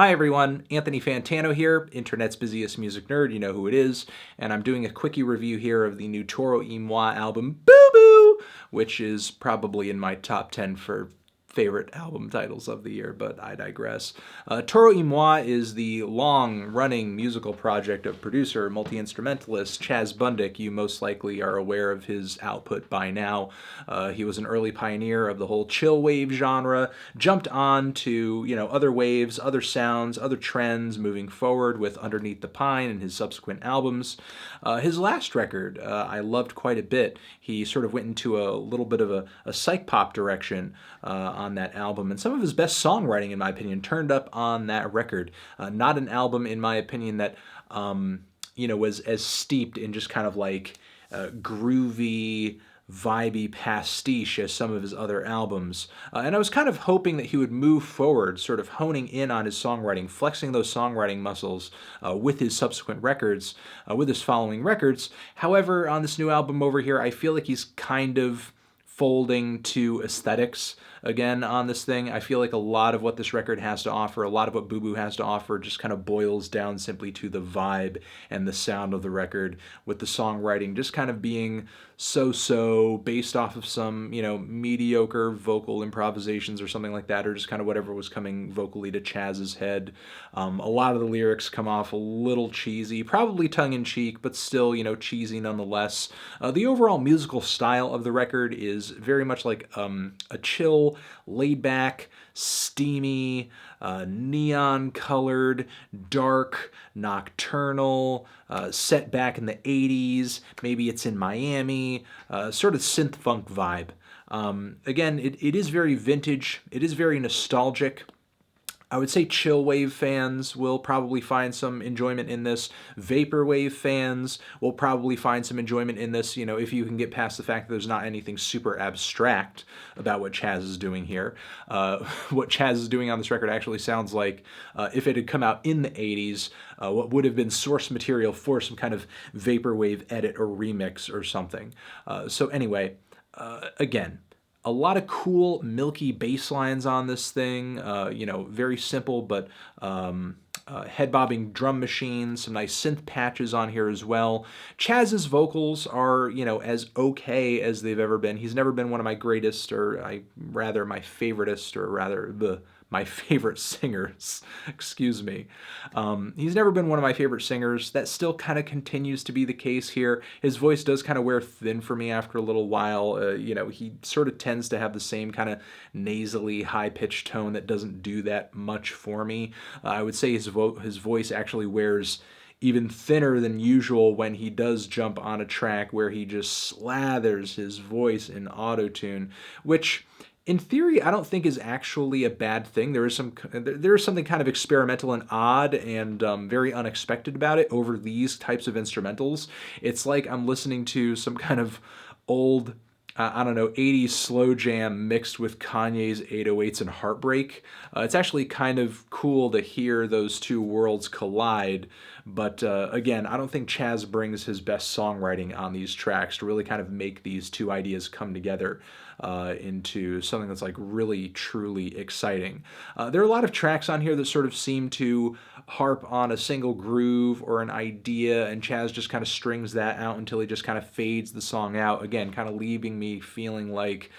Hi everyone, Anthony Fantano here, internet's busiest music nerd, you know who it is, and I'm doing a quickie review here of the new Toro y Moi album, Boo Boo, which is probably in my top 10 for favorite album titles of the year, but I digress. Toro y Moi is the long-running musical project of producer, multi-instrumentalist Chaz Bundick. You most likely are aware of his output by now. He was an early pioneer of the whole chillwave genre, jumped on to, other waves, other sounds, other trends moving forward with Underneath the Pine and his subsequent albums. His last record, I loved quite a bit. He sort of went into a little bit of a psych pop direction on that album, and some of his best songwriting, in my opinion, turned up on that record. Not an album, in my opinion, that was as steeped in just kind of like groovy, vibey pastiche as some of his other albums. And I was kind of hoping that he would move forward, sort of honing in on his songwriting, flexing those songwriting muscles with his subsequent records, with his following records. However, on this new album over here, I feel like he's kind of folding to aesthetics again on this thing. I feel like a lot of what this record has to offer, a lot of what Boo Boo has to offer, just kind of boils down simply to the vibe and the sound of the record, with the songwriting just kind of being so-so, based off of some, mediocre vocal improvisations or something like that, or just kind of whatever was coming vocally to Chaz's head. A lot of the lyrics come off a little cheesy, probably tongue-in-cheek, but still, cheesy nonetheless. The overall musical style of the record is very much like a chill, laid-back, steamy, neon-colored, dark, nocturnal, set back in the 80s. Maybe it's in Miami, sort of synth-funk vibe. Again, it is very vintage. It is very nostalgic. I would say chillwave fans will probably find some enjoyment in this. Vaporwave fans will probably find some enjoyment in this, if you can get past the fact that there's not anything super abstract about what Chaz is doing here. What Chaz is doing on this record actually sounds like, if it had come out in the 80s, what would have been source material for some kind of vaporwave edit or remix or something. So anyway, again, a lot of cool, milky bass lines on this thing. Very simple, but head-bobbing drum machines, some nice synth patches on here as well. Chaz's vocals are, as okay as they've ever been. He's never been one of my greatest, or my favoritist, or rather, my favorite singers. Excuse me. He's never been one of my favorite singers. That still kind of continues to be the case here. His voice does kind of wear thin for me after a little while. He sort of tends to have the same kind of nasally, high-pitched tone that doesn't do that much for me. I would say his voice actually wears even thinner than usual when he does jump on a track where he just slathers his voice in auto-tune, which, in theory, I don't think is actually a bad thing. There is something kind of experimental and odd and very unexpected about it over these types of instrumentals. It's like I'm listening to some kind of old, 80s slow jam mixed with Kanye's 808s and Heartbreak. It's actually kind of cool to hear those two worlds collide, but again, I don't think Chaz brings his best songwriting on these tracks to really kind of make these two ideas come together into something that's like really, truly exciting. There are a lot of tracks on here that sort of seem to harp on a single groove or an idea, and Chaz just kind of strings that out until he just kind of fades the song out, again, kind of leaving me feeling like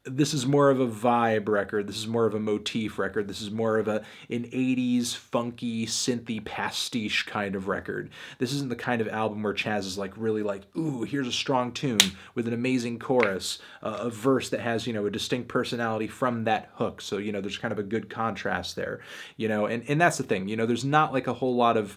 this is more of a vibe record. This is more of a motif record. This is more of an 80s funky, synthy pastiche kind of record. This isn't the kind of album where Chaz is like really like, ooh, here's a strong tune with an amazing chorus, a verse that has, a distinct personality from that hook. So, there's kind of a good contrast there, and that's the thing, there's not like a whole lot of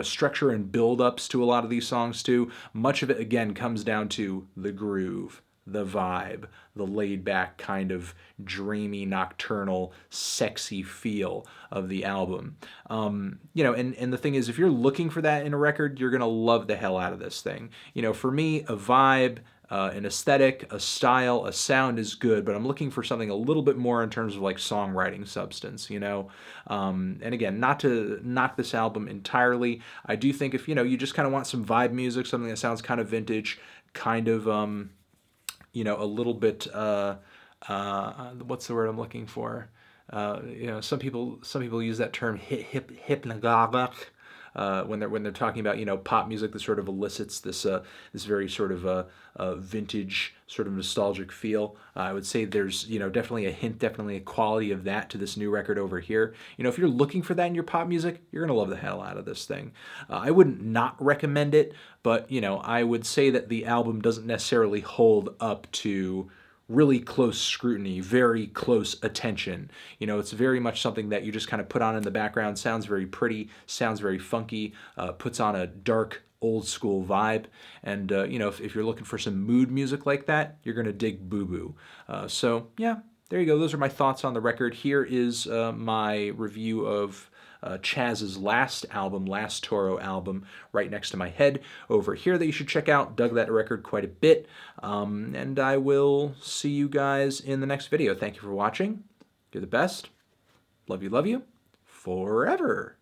structure and build-ups to a lot of these songs too. Much of it, again, comes down to the groove, the vibe, the laid-back kind of dreamy, nocturnal, sexy feel of the album. And the thing is, if you're looking for that in a record, you're going to love the hell out of this thing. For me, a vibe, an aesthetic, a style, a sound is good, but I'm looking for something a little bit more in terms of like songwriting substance, And again, not to knock this album entirely, I do think if, you just kind of want some vibe music, something that sounds kind of vintage, kind of, a little bit, what's the word I'm looking for? Some people use that term hypnagogic when they're talking about pop music that sort of elicits this very sort of vintage sort of nostalgic feel. I would say there's definitely a hint, definitely a quality of that to this new record over here. If you're looking for that in your pop music, you're gonna love the hell out of this thing. I wouldn't not recommend it, but I would say that the album doesn't necessarily hold up to really close scrutiny, very close attention. It's very much something that you just kind of put on in the background. Sounds very pretty, sounds very funky, puts on a dark, old school vibe. And, if you're looking for some mood music like that, you're going to dig Boo Boo. So, yeah, there you go. Those are my thoughts on the record. Here is my review of Chaz's last Toro album, right next to my head over here that you should check out. Dug that record quite a bit. And I will see you guys in the next video. Thank you for watching. You're the best. Love you, forever.